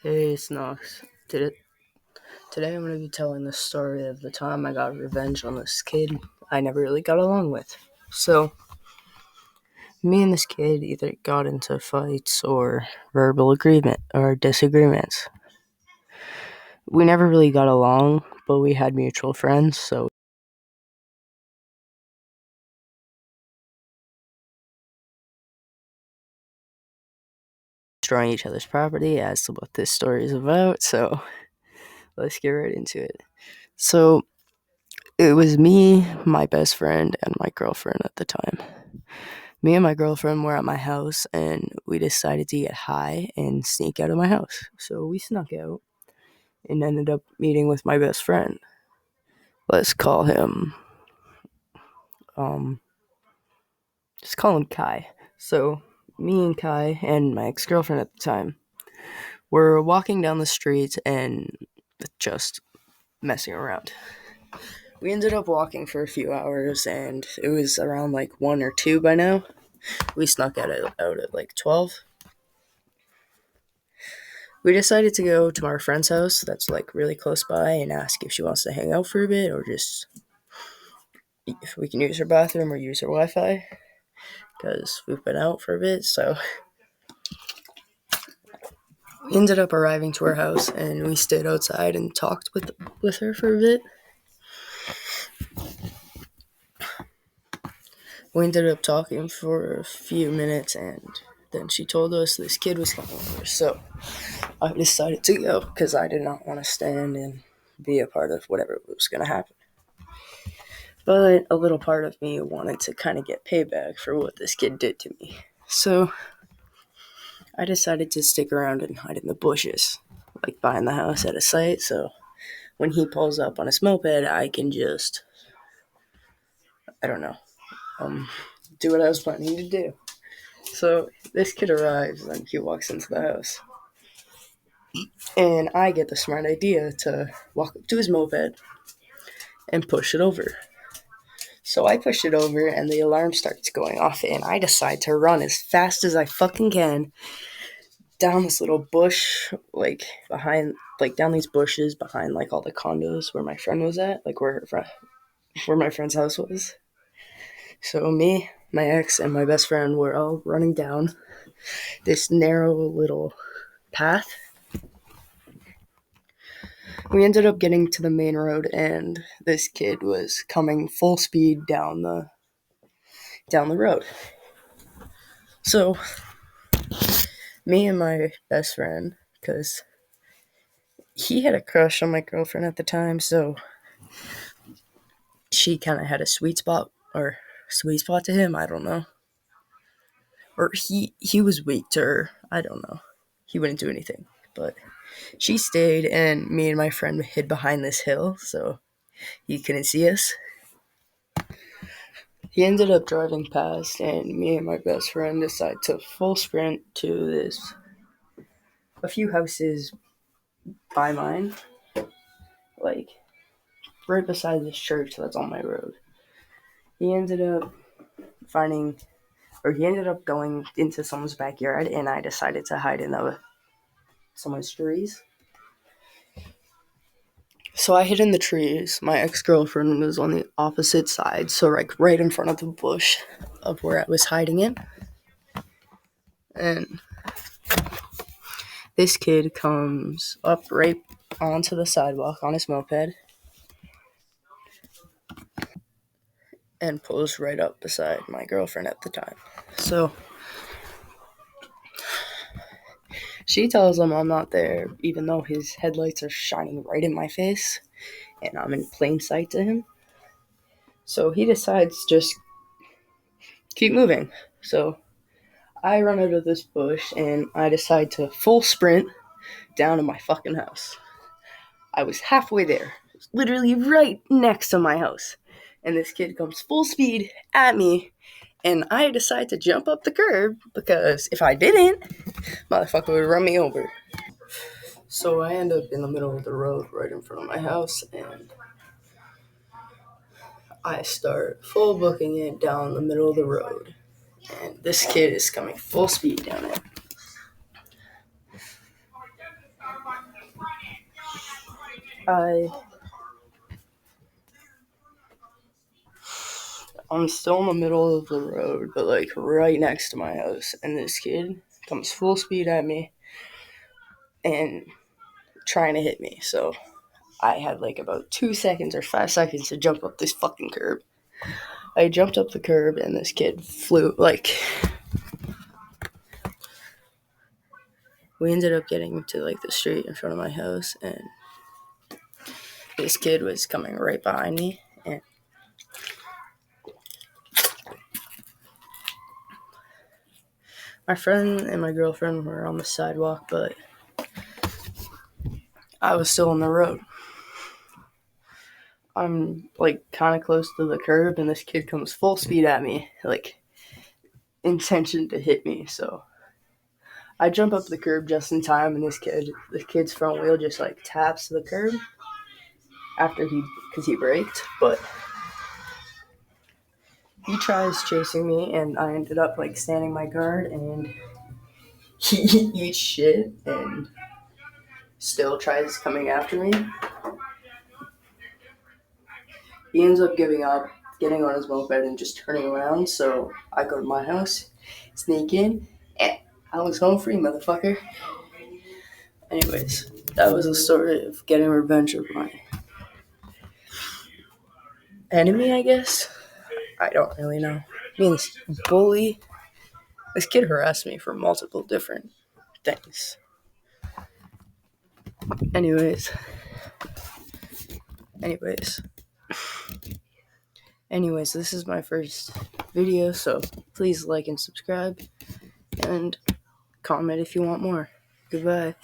Hey, Snox. Today I'm going to be telling the story of the time I got revenge on this kid I never really got along with. So, me and this kid either got into fights or verbal agreement or disagreements. We never really got along, but we had mutual friends, so destroying each other's property as to what this story is about. So, let's get right into it. So, it was me, my best friend, and my girlfriend at the time. Me and my girlfriend were at my house and we decided to get high and sneak out of my house. So we snuck out and ended up meeting with my best friend. Let's call him, um, just call him Kai. So me and Kai and my ex-girlfriend at the time were walking down the street and just messing around. We ended up walking for a few hours and it was around like 1 or 2 by now. We snuck out at like 12. We decided to go to our friend's house that's like really close by and ask if she wants to hang out for a bit or just if we can use her bathroom or use her Wi-Fi because we've been out for a bit. So we ended up arriving to her house and we stayed outside and talked with her for a bit. We ended up talking for a few minutes and then she told us this kid was coming over. So I decided to go because I did not want to stand and be a part of whatever was going to happen. But a little part of me wanted to kind of get payback for what this kid did to me. So I decided to stick around and hide in the bushes, like behind the house at a site. So when he pulls up on his moped, I can just, I don't know, do what I was planning to do. So this kid arrives and he walks into the house. And I get the smart idea to walk up to his moped and push it over. So I push it over and the alarm starts going off and I decide to run as fast as I fucking can down this little bush, like behind, like down these bushes behind like all the condos where my friend was at, like where my friend's house was. So me, my ex, and my best friend were all running down this narrow little path. We ended up getting to the main road and this kid was coming full speed down the road. So me and my best friend, because he had a crush on my girlfriend at the time, so she kind of had a sweet spot to him. I don't know, or he was weak to her. I don't know. He wouldn't do anything, but she stayed, and me and my friend hid behind this hill, so he couldn't see us. He ended up driving past, and me and my best friend decided to full sprint to a few houses by mine, like right beside this church that's on my road. He ended up finding, or he ended up going into someone's backyard, and I decided to hide in someone's trees. So I hid in the trees. My ex-girlfriend was on the opposite side, so like right in front of the bush of where I was hiding in. And this kid comes up right onto the sidewalk on his moped and pulls right up beside my girlfriend at the time. So she tells him I'm not there, even though his headlights are shining right in my face and I'm in plain sight to him. So he decides just keep moving. So I run out of this bush and I decide to full sprint down to my fucking house. I was halfway there, literally right next to my house. And this kid comes full speed at me and I decide to jump up the curb because if I didn't, motherfucker would run me over. So I end up in the middle of the road right in front of my house and I start full booking it down the middle of the road. And this kid is coming full speed down it. I'm still in the middle of the road, but like right next to my house, and this kid comes full speed at me and trying to hit me. So I had like about 2 seconds or 5 seconds to jump up this fucking curb. I jumped up the curb and this kid flew like. We ended up getting to like the street in front of my house, and this kid was coming right behind me, and my friend and my girlfriend were on the sidewalk, but I was still on the road. I'm like kind of close to the curb, and this kid comes full speed at me, like intention to hit me. So I jump up the curb just in time, and the kid's front wheel just like taps the curb because he braked, but he tries chasing me, and I ended up like standing my guard, and he eats shit and still tries coming after me. He ends up giving up, getting on his moped and just turning around, so I go to my house, sneak in, and I was home free, motherfucker. Anyways, that was the story of getting revenge of my enemy, I guess. I don't really know. I mean, this kid harassed me for multiple different things. Anyways, this is my first video, so please like and subscribe, and comment if you want more. Goodbye.